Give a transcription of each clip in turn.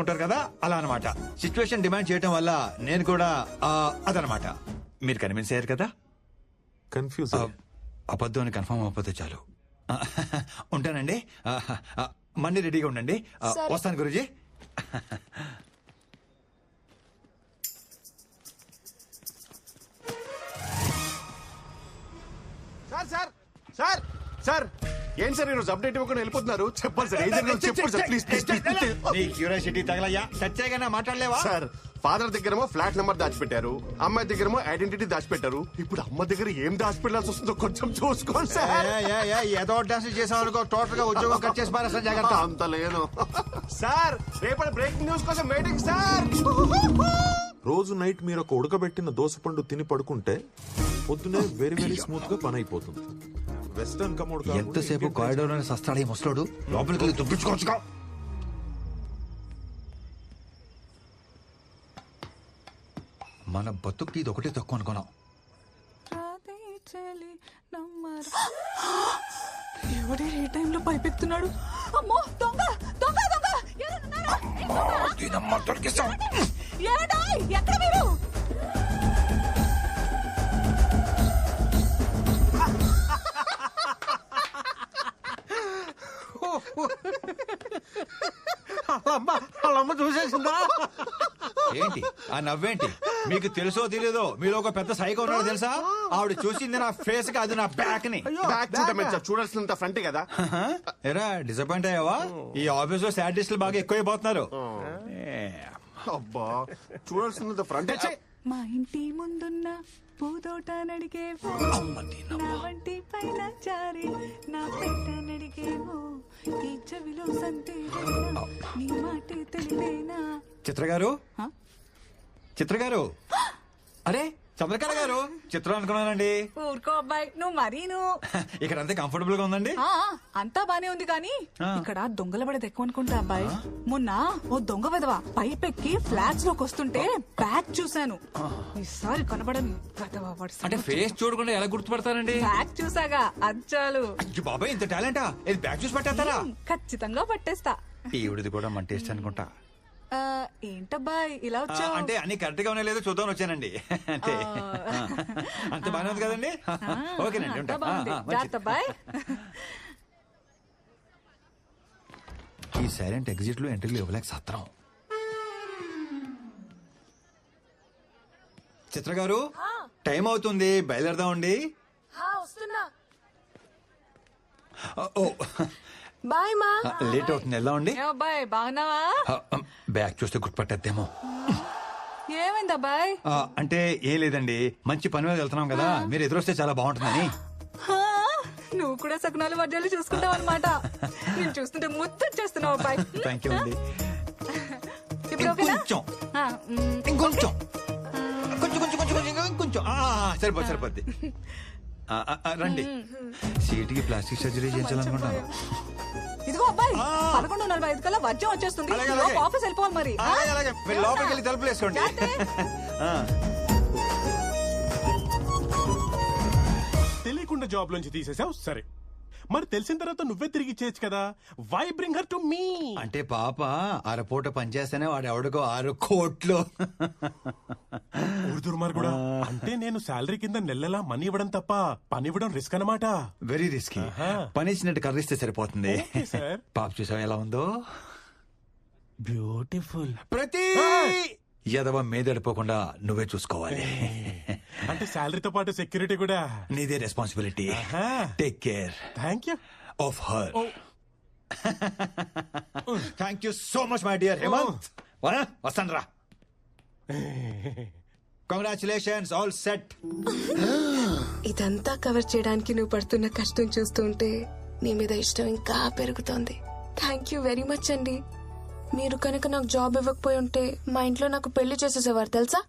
ఉంటారు కదా, అలా అనమాట. సిచ్యువేషన్ డిమాండ్ చేయటం వల్ల నేను కూడా అదనమాట. మీరు కన్విన్స్ అయ్యారు కదా. కన్ఫ్యూజ్ అబద్ధం అని కన్ఫర్మ్ అవ్వకపోతే చాలు. ఉంటానండి. మళ్ళీ రెడీగా ఉండండి. వస్తాను గురూజీ. సార్ సార్ సార్ ఏంటి సార్ ఈరోజు అప్డేట్ ఇవ్వకుండా వెళ్ళిపోతున్నారు? చెప్పండి సార్, ఏం జరిగిందో చెప్పండి సార్, ప్లీజ్ ప్లీజ్. నీ క్యూరియాసిటీ తగలయ్యా, చచ్చేగానే మాట్లాడలేవా? సార్ ఫాదర్ దగ్గరేమో ఫ్లాట్ నెంబర్ దాచిపెట్టారు, అమ్మాయి దగ్గరేమో ఐడెంటిటీ దాచిపెట్టారు. ఇప్పుడు అమ్మ దగ్గర ఏం దాచిపెట్టాల్సి వస్తుందో కొంచెం చూసుకోండి సార్. ఏదో డాన్స్ చేసాం అనుకో, టోటల్ గా ఉద్యోగం కట్ చేసి పారేస్తాను, జాగ్రత్త. అంత లేదు సార్. రేపటి బ్రేకింగ్ న్యూస్ కోసం వెయిటింగ్ సార్. రోజు నైట్ మీరు ఒక ఉడకబెట్టిన దోసపండు తిని పడుకుంటే పొద్దునే వెరీ వెరీ స్మూత్ గా పని అయిపోతుంది. వెస్టర్న్ కమోడ్ ఎంతసేపు కారిడోర్ అని సస్తాడు ఈ ముసలోడు, లోపలికి వెళ్ళి దుబ్బించుకోవచ్చుగా. మన బతుక్కి ఇది ఒకటే తక్కువ అనుకున్నాం. ఎవడే ఏ టైంలో పైపెత్తున్నాడు? అమ్మో దొంగ దొంగ దొంగ! ఎక్కడ మీరు? వాళ్ళమ్మ చూసేసిందా? ఏంటి ఆ నవ్వేంటి? మీకు తెలుసో తెలీదో మీలో ఒక పెద్ద సైకో ఉన్నాడు తెలుసా? ఆవిడ చూసింది నా ఫేస్ కి, అది నా బ్యాక్ ని. బ్యాక్ చూడమే సార్, చూడాల్సినంత ఫ్రంట్ కదా. ఎరా డిసప్పాయింట్ అయ్యావా? ఈ ఆఫీస్ లో సాడిస్టులు బాగా ఎక్కువైపోతున్నారు. అబ్బా చూడాల్సినంత ఫ్రంట్. మా ఇంటి ముందున్న పూతోట నడిగేవో, నా వంటి పైన చారి నా పెట్ట నడిగేవో, ఈ చెవిలో సంతే నీ మాటే తెలివేనా? చిత్ర గారు, చిత్ర గారు, అరే చంద్రకళ గారు, చిత్రం అనుకున్నానండి. ఊరుకో అబ్బాయి, నువ్వు మరీను. ఇక్కడ అంతే కంఫర్టబుల్ గా ఉందండి. అంతా బానే ఉంది కానీ ఇక్కడ దొంగల పడేది ఎక్కువ అనుకుంటా అబ్బాయి. మొన్న ఓ దొంగ విధవ పైపెక్కి ఫ్లాట్స్ లోకి వస్తుంటే బ్యాగ్ చూశాను. ఈసారి కనబడని అంటే ఫేస్ చూడకుండా ఎలా గుర్తుపడతారండి? బ్యాగ్ చూసాగా అచ్చాలు. అయ్యో బాబాయ్, ఇంత టాలెంటా? ఇది బ్యాగ్ చూసి పట్టేస్తారా? ఖచ్చితంగా పట్టేస్తా. ఈవిడిది కూడా మన టేస్ట్ అనుకుంటా. ఏంటబ్బాయి ఇలా వచ్చావు? అంటే అన్ని కరెక్ట్ గా ఉన్నాయో లేదో చూద్దాం వచ్చానండి. అంటే అంత బాగానే ఉంది కదండి. ఓకేనండి, ఉంటా. ఈ సైలెంట్ ఎగ్జిట్ లో ఎంట్రీలు ఇవ్వలేక సత్రం. చిత్ర గారు, టైం అవుతుంది, బయలుదేరదామండి. ఓ బాయ్ మా. లేట్ అవుతుంది, వెళ్దామండి. అబ్బాయి బాగున్నావా? బ్యాగ్ చూస్తే గుర్తుపట్టేద్దేమో. ఏమైంది అబ్బాయి? అంటే ఏం లేదండి, మంచి పని మీద వెళ్తున్నాం కదా, మీరు ఎదురొస్తే చాలా బాగుంటుందని. నువ్వు కూడా సకునాలు వర్జాలు చూసుకుంటావు అనమాట. నేను చూస్తుంటే ముద్దొచ్చేస్తున్నావు అబ్బాయి. థ్యాంక్ యూ అండి. ఇంకొంచెం ఇంకొంచెం కొంచెం కొంచెం కొంచెం ఇంకొంచెం సరిపోద్ది. రండి, సీటుకి ప్లాస్టిక్ సర్జరీ చేయించాలనుకుంటాను. ఇదిగో అబ్బాయి, 11:45 కల్లా వర్జం వచ్చేస్తుంది. ఆఫీస్ వెళ్ళిపోవాలి మరి. లోపలికి వెళ్ళి తలుపులు వేసుకోండి. తెలియకుండా జాబ్ లోంచి తీసేసావు సరే, మరి తెలిసిన తర్వాత నువ్వే తిరిగి ఇచ్చేయచ్చు కదా. Why bring her to me? అంటే పాప అరపూట పనిచేస్తేనే వాడు ఎవడికో 6 కోట్లు. దుర్మార్గుడా. అంటే నేను శాలరీ కింద నెలలా మనీ ఇవ్వడం తప్ప పని ఇవ్వడం రిస్క్ అన్నమాట. Very risky. పని ఇచ్చినట్టు కర్రిస్తే సరిపోతుంది. పాప చూసావు ఎలా ఉందో? బ్యూటిఫుల్. ప్రతి యదవ మీదడిపోకుండా నువ్వే చూసుకోవాలి. అంటే శాలరీతో పాటు సెక్యూరిటీ కూడా నీదే responsibility. Take care. Thank you of her. Thank you so much my dear Hemanth. వస్తాను రా. Congratulations, all set. ఇదంతా కవర్ చేయడానికి నువ్వు పడుతున్న కష్టం చూస్తుంటే నీ మీద ఇష్టం ఇంకా పెరుగుతోంది. థ్యాంక్ యూ వెరీ మచ్ అండి. మీరు కనుక నాకు జాబ్ ఇవ్వకపోయి ఉంటే మా ఇంట్లో నాకు పెళ్లి చేసేసేవారు తెలుసా.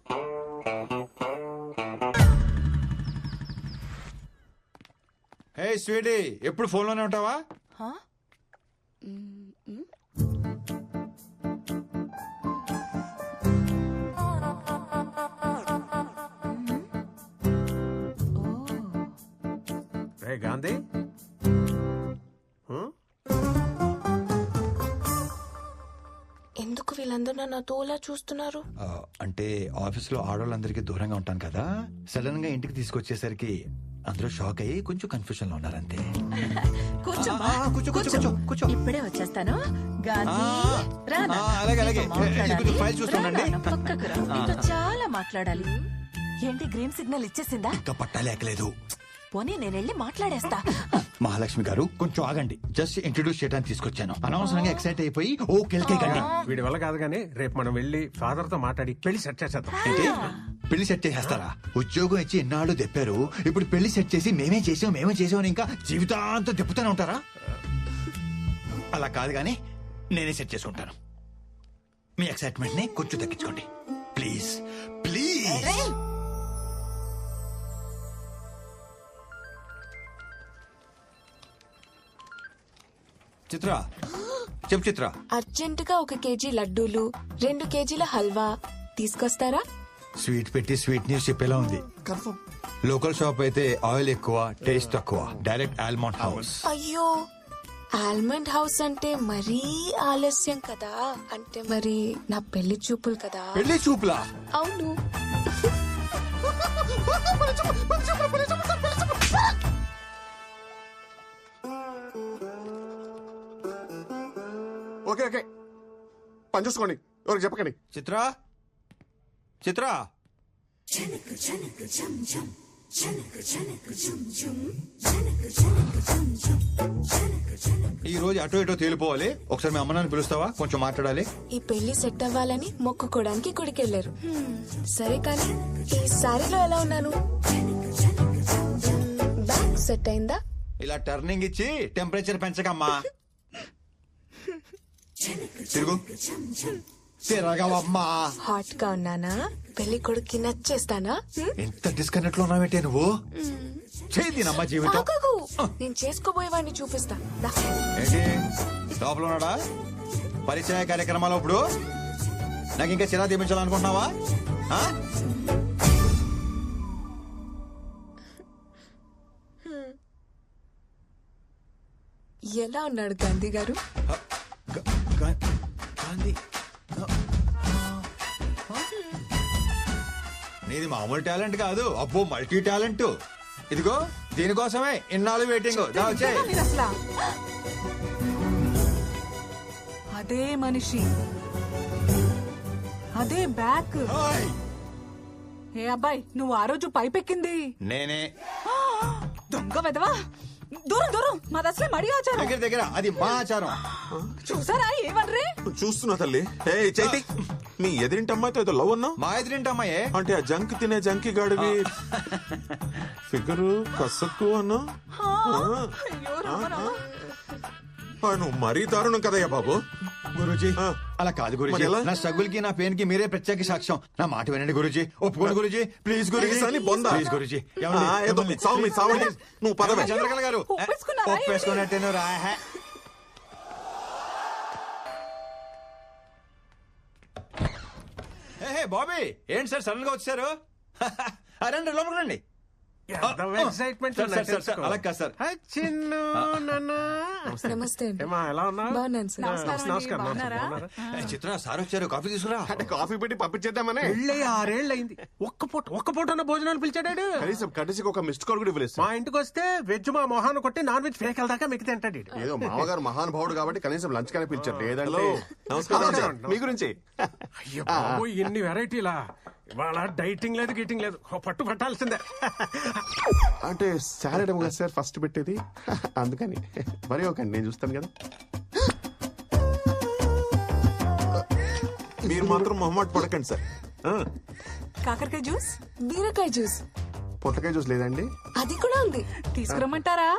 హే స్వీటీ, ఎప్పుడు ఫోన్లోనే ఉంటావా? రే గాంధీ, ఎందుకు వీళ్ళ వాళ్ళందరూ నన్ను తోలా చూస్తున్నారు? అంటే ఆఫీస్ లో ఆడవాళ్ళందరికీ దూరంగా ఉంటాను కదా, సడన్ గా ఇంటికి తీసుకొచ్చేసరికి అందరూ షాక్ అయ్యి కొంచెం కన్ఫ్యూజన్ లో ఉన్నారంతే. కూర్చోమ్మా. కూర్చో కూర్చో కూర్చో కూర్చో. ఇప్పుడే వచ్చేస్తాను. గాంధీ, రా నాన్న. అలాగే అలాగే నీతో మాట్లాడాలి. కొంచెం ఫైల్ చూస్తుండండి. రా నాన్న, పక్కకు రా. నీతో చాలా మాట్లాడాలి. ఏంటి గ్రీన్ సిగ్నల్ ఇచ్చేసిందా? ఇంకా పట్టాలేకలేదు. పోనీ నేను వెళ్ళి మాట్లాడేస్తా. మహాలక్ష్మి గారు కొంచెం ఆగండి, జస్ట్ ఇంట్రొడ్యూస్ చేయడానికి తీసుకొచ్చాను. అనవసరంగా ఎక్సైట్ అయిపోయి ఓ కెల్కే గండి. వీడి వల్ల కాదు కానీ రేపు మనం వెళ్ళి ఫాదర్ తో మాట్లాడి పెళ్లి సెట్ చేసేద్దాం. ఏంటి పెళ్లి సెట్ చేసేస్తారా? ఉద్యోగం ఇచ్చి ఎన్నాళ్ళు తెప్పారు, ఇప్పుడు పెళ్లి సెట్ చేసి మేమే చేసాం ఇంకా జీవితాంతం తిప్పుతూనే ఉంటారా? అలా కాదు కానీ నేనే సెట్ చేసుకుంటాను. మీ ఎక్సైట్మెంట్ ని కొంచెం తగ్గించుకోండి ప్లీజ్ ప్లీజ్. చిత్ర చెప్పు చిత్ర. అర్జెంటుగా 1 కేజీ లడ్డూలు, 2 కేజీల హల్వా తీసుకొస్తారా? స్వీట్ పెట్టి స్వీట్ న్యూస్ చెప్పేలా ఉంది. కన్ఫర్మ్. లోకల్ షాప్ అయితే ఆయిల్ ఎక్కువ, టేస్ట్ తక్కువ. Direct almond house. అయ్యో, ఆల్మండ్ హౌస్ అంటే మరీ ఆలస్యం కదా. అంటే మరి నా పెళ్లి చూపులు కదా. పెళ్లి చూపులా? అవును. ఓకే ఓకే, పని చూసుకోండి, ఎవరికి చెప్పకండి. చిత్ర చిత్ర ఈ రోజు అటో ఇటో తేలిపోవాలి. ఒకసారి మీ అమ్మనాన్ని పిలుస్తావా? కొంచెం మాట్లాడాలి. ఈ పెళ్లి సెట్ అవ్వాలని మొక్కుకోవడానికి గుడికెళ్లారు. సరే కానీ ఈ సారీలో ఎలా ఉన్నాను? బ్యాగ్ సెట్ అయిందా? ఇలా టర్నింగ్ ఇచ్చి టెంపరేచర్ పెంచకమ్మా. తిరుగు తిరగవమ్మా. హాట్ గా ఉన్నానా? పెళ్లి కొడుక్కి నచ్చేస్తానా? ఎంత డిస్కనెక్ట్ లో ఉన్నావేంటే నువ్వు? చేదినమ్మా జీవితం. ఆగకు, నేను చేసుకోబోయేవాడిని చూపిస్తా. దా. ఏంటి లోపల ఉన్నాడా? పరిచయ కార్యక్రమాలు ఇప్పుడు నాకు ఇంకా చిరా తీపించాలనుకుంటున్నావా? ఆ? ఎలా ఉన్నాడు గాంధీ గారు? గాంధీ నీది మామూలు టాలెంట్ కాదు, అబ్బో మల్టీ టాలెంట్. ఇదిగో దీనికోసమే ఇన్నాళ్ళు వెయిటింగ్. మీరు అసలా అదే మనిషి, అదే బ్యాక్. ఏ అబ్బాయి, నువ్వు ఆ రోజు పైపెక్కింది నేనే. దొంగ వెదవా. దూరం దూరం, మాది అసలే మడి ఆచారం. దగ్గర దగ్గర అది మా ఆచారం. చూసారా ఏమన్రే? చూస్తున్నా తల్లి. ఏ చైతి, మీ ఎదిరింటి అమ్మాయితో ఏదో లవ్ అన్నావు. మా ఎదురింటి అమ్మాయే. అంటే ఆ జంక్ తినే జంకి గాడివి ఫిగరు కసక్కు అన్నా. అయ్యో రామ రామ. నువ్వు మరీ దారుణం కదయ్యా బాబు. గురూజీ ఆ. అలా కాదు మరి గురూజీ, ఎలా? నా స్ట్రగుల్ కి నా పెయిన్ కి మీరే ప్రత్యేక సాక్ష్యం. నా మాట వినండి గురూజీ, ఒప్పుకోండి గురూజీ, ప్లీజ్ గురూజీ. ప్లీజ్ అని బొందా? ప్లీజ్ గురూజీ. ఏదో సావండి. నువ్వు పదవే. చంద్రకళ గారు ఒప్పేసుకున్నారా? ఒప్పేసుకున్నట్టేను రా. బాబీ ఏంటి సార్ సడన్ గా వచ్చారు? రండి లోపలికి రండి. ఎక్సైట్మెంట్ సార్, సార్, సార్, అలా కాదు సార్. చిన్ను నాన్న. నమస్తే అండి. ఏమా ఎలా ఉన్నావు? బాగున్నాను సార్. నమస్కారం అండి, బాగున్నారా? చిత్ర సార్ వచ్చారు, కాఫీ తీసుకురా. అంటే కాఫీ పెట్టి పంపించేద్దామనే. పెళ్ళి 6 ఏళ్ళు అయింది. ఒక్క పూట భోజనాలు పిలిచాడాడు. కనీసం కనీసం ఒక మిస్డ్ కాల్ కూడా ఇవ్వలేదు. మా ఇంటికి వస్తే వెజ్ మా మొహాన్ని కొట్టి నాన్ వెజ్ ఫేక్ దాకా మిగతా తింటాడు. ఏదో మామగారు మహానుభావుడు కాబట్టి కనీసం లంచ్ కానీ పిలిచారు. లేదంటే నమస్కారం సార్. మీ గురించి అయ్యో బాబోయ్, ఎన్ని వెరైటీలా. ఇవాళ డైటింగ్ లేదు గీటింగ్ లేదు, పట్టు పట్టాల్సిందే. అంటే సాలడ్ ఏమో కదా సార్ ఫస్ట్ పెట్టేది, అందుకని మరి ఒకండి నేను చూస్తాను కదా. మీరు మాత్రం మొహమాట పడకండి సార్. కాకరకాయ జ్యూస్, బీరకాయ జ్యూస్, పొట్లకాయ జ్యూస్ లేదండి? అది కూడా ఉంది. తీసుకురమ్మంటారా?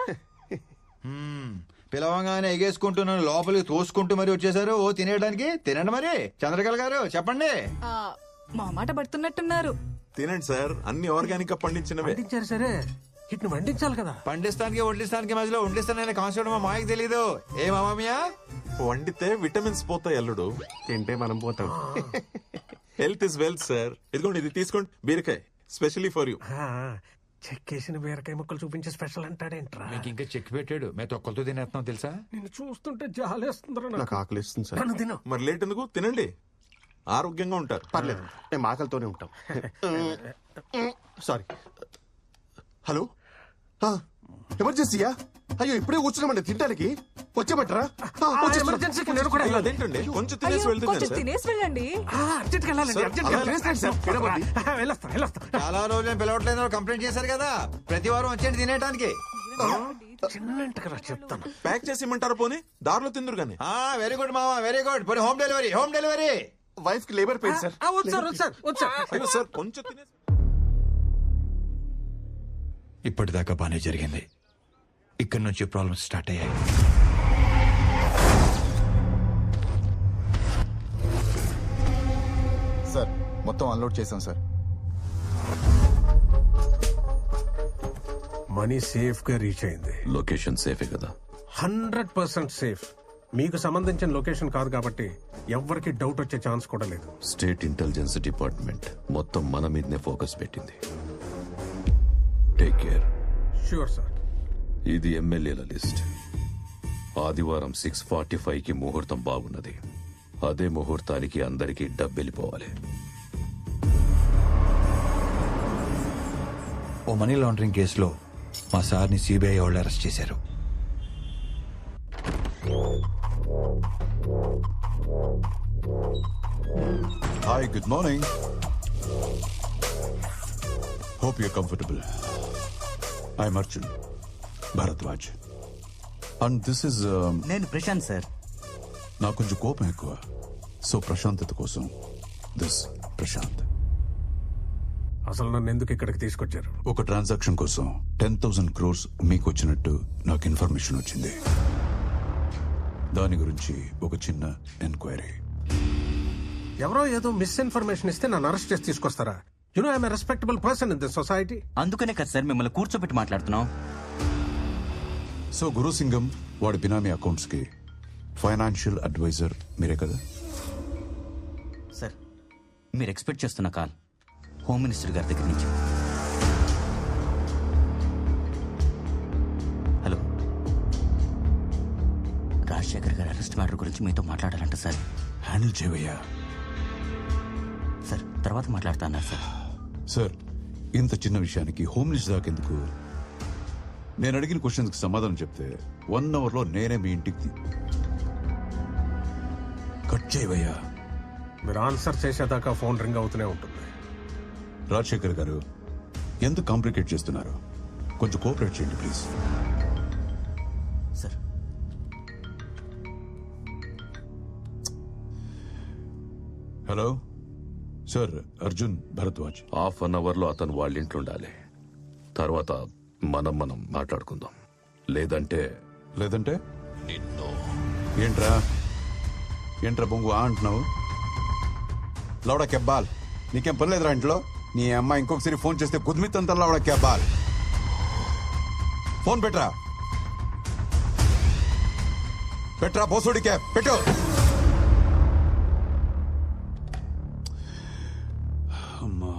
పిలవంగానే ఎగేసుకుంటున్నాను, లోపలికి తోసుకుంటూ మరి వచ్చేసారు. ఓ తినేయడానికి తినండి మరి. చంద్రకళ గారు చెప్పండి. మా మాట పడుతున్నట్టున్నారు. తినండి సార్, అన్ని ఆర్గానిక్ గా పండించినవే. వండించారు సరే, ఇట్ను వండించాలి కదా. పండిస్తానికి వడ్డిస్తానికి మధ్యలో వండిస్తాననే కాన్సెప్ట్ మా మాయకి తెలీదు. ఏ మామయ్య? వండితే విటమిన్స్ పోతాయి అల్లుడు, తింటే మనం పోతాం. Health is wealth sir. ఇదిగోండి ఇది తీసుకోండి, బీరకాయ స్పెషల్లీ ఫర్ యూ. చెక్కేసిన బీరకాయ ముక్కలు చూపించి స్పెషల్ అంటాడేంట్రా? మీకు ఇంకా చెక్ పెట్టాడు, మేము తొక్కలతో తినేస్తున్నాం తెలుసా? నిన్ను చూస్తుంటే జాలేస్తుందిరా నాకు ఆకలి ఇస్తుంది సార్. నన్ను తిను. మరి లేట్ ఎందుకు, తినండి. ఆరోగ్యంగా ఉంటారు. పర్లేదు, మేము ఆకలితోనే ఉంటాం. సారీ. హలో, ఎమర్జెన్సీయా? అయ్యో ఇప్పుడే కూర్చున్నామండి తినడానికి. వచ్చామంటారా? ఎమర్జెన్సీకి నేను కూడా అయ్యో, అదేంటండి కొంచెం తినేసి అయ్యో, వెళ్తున్నాను కొంచెం సార్. తినేసి వెళ్ళండి. అర్జెంట్కి వెళ్ళాలండి, సార్, అర్జెంట్కి అలా వెళ్ళాలి. సార్, తినబోద్ది. వెళ్ళొస్తా. చాలా రోజులు పిలవట్లేదు కంప్లైంట్ చేశారు కదా, ప్రతి వారం వచ్చేయండి తినేయడానికి. చిన్నగా చెప్తాను. ప్యాక్ చేసి ఇమ్మంటారా పోనీ? దారిలో తిందురు కానీ. వెరీ గుడ్ మామా, వెరీ గుడ్. పోనీ హోమ్ డెలివరీ. వైఫ్ కి లేబర్ పెయిన్ సార్. అయ్యో సార్ కొంచెం తినేసి. ఇప్పటిదాకా బానే జరిగింది, ఇక్కడి నుంచి ప్రాబ్లమ్స్ స్టార్ట్ అయ్యాయి. సార్ మొత్తం అన్లోడ్ చేశాం సార్. మనీ సేఫ్ గా రీచ్ అయింది. లొకేషన్ సేఫే కదా? 100% సేఫ్. మీకు సంబంధించిన లొకేషన్ కాదు కాబట్టి ఎవ్వరికి డౌట్ వచ్చే ఛాన్స్ కూడా లేదు. స్టేట్ ఇంటెలిజెన్స్ డిపార్ట్మెంట్ మొత్తం మన మీదనే ఫోకస్ పెట్టింది. Take care. Sure sir. ఇది ఎమ్మెల్యేల లిస్ట్. ఆదివారం 6:45కి ముహూర్తం బాగున్నది. అదే ముహూర్తానికి అందరికీ డబ్బెళ్ళిపోవాలి. ఓ మనీ లాండరింగ్ కేసులో మా సార్ని సిబిఐ వాళ్ళు అరెస్ట్ చేశారు. Hi, good morning. Hope you comfortable. I'm Arjun Bharadwaj and this is నేను ప్రశాంత్ సార్. నాకు కొంచెం కోపం ఎక్కువ, సో ప్రశాంతత కోసం దిస్ ప్రశాంత్. అసలు నన్ను ఎందుకు ఇక్కడికి తీసుకొచ్చారు? ఒక ట్రాన్సాక్షన్ కోసం 10,000 crores మీకు వచ్చినట్టు నాకు ఇన్ఫర్మేషన్ వచ్చింది. దాని గురించి ఒక చిన్న ఎంక్వైరీ. ఎవరో ఏదో మిస్ఇన్ఫర్మేషన్ ఇస్తే నన్ను అరెస్ట్ చేసి తీసుకొస్తారా? You know I'm a respectable person in this society. అందుకనే కదా సార్ మిమ్మల్ని కూర్చోబెట్టి మాట్లాడుతున్నాం. సో గురుసింగం వాడి బినామీ అకౌంట్స్ కి ఫైనాన్షియల్ అడ్వైజర్ మీరే కదా? సార్ మీరు ఎక్స్పెక్ట్ చేస్తున్న కాల్ హోమ్ మినిస్టర్ గారి దగ్గర నుంచి. హలో, రాజశేఖర్ గారి అరెస్ట్ మ్యాటర్ గురించి మీతో మాట్లాడాలంట సార్. హ్యాండిల్ చేయవయ్యా. సార్ తర్వాత మాట్లాడతా అన్నారు సార్. సార్ ఇంత చిన్న విషయానికి హోమ్ మినిస్టర్ దాకా ఎందుకు? నేను అడిగిన క్వశ్చన్స్కి సమాధానం చెప్తే 1 hourలో నేనే మీ ఇంటికి కట్ చేయవయ్యా. మీరు ఆన్సర్ చేసేదాకా ఫోన్ రింగ్ అవుతూనే ఉంటుంది. రాజశేఖర్ గారు ఎందుకు కాంప్లికేట్ చేస్తున్నారు? కొంచెం కోఆపరేట్ చేయండి please. Sir hello sir, Arjun Bharadwaj. ½ లో అతను వాళ్ళ ఇంట్లో ఉండాలి. తర్వాత మనం మాట్లాడుకుందాం. లేదంటే లేదంటే నిన్ను. ఏంట్రా బొంగు అంటున్నావు? లౌడా కెబ్బాల్, నీకేం పని లేదురా ఇంట్లో? నీ అమ్మ ఇంకొకసారి ఫోన్ చేస్తే కుదిమితంతా లౌడా కెబ్బాల్. ఫోన్ పెట్రా బోసుడి క్యాబ్ పెట్టు. అమ్మా,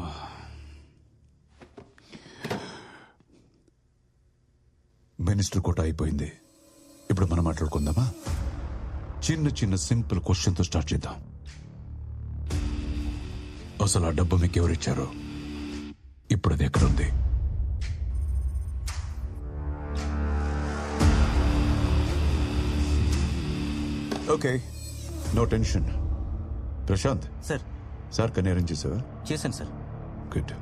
మినిస్టర్ కోట అయిపోయింది. ఇప్పుడు మనం మాట్లాడుకుందామా? చిన్న సింపుల్ క్వశ్చన్ తో స్టార్ట్ చేద్దాం. అసలు ఆ డబ్బు మీకు ఎవరిచ్చారు? ఇప్పుడు అది ఎక్కడుంది? Okay, no tension. Prashanth sir sir కన్నీ అరేంజ్ చేసావా? చేశాను సార్. గుడ్.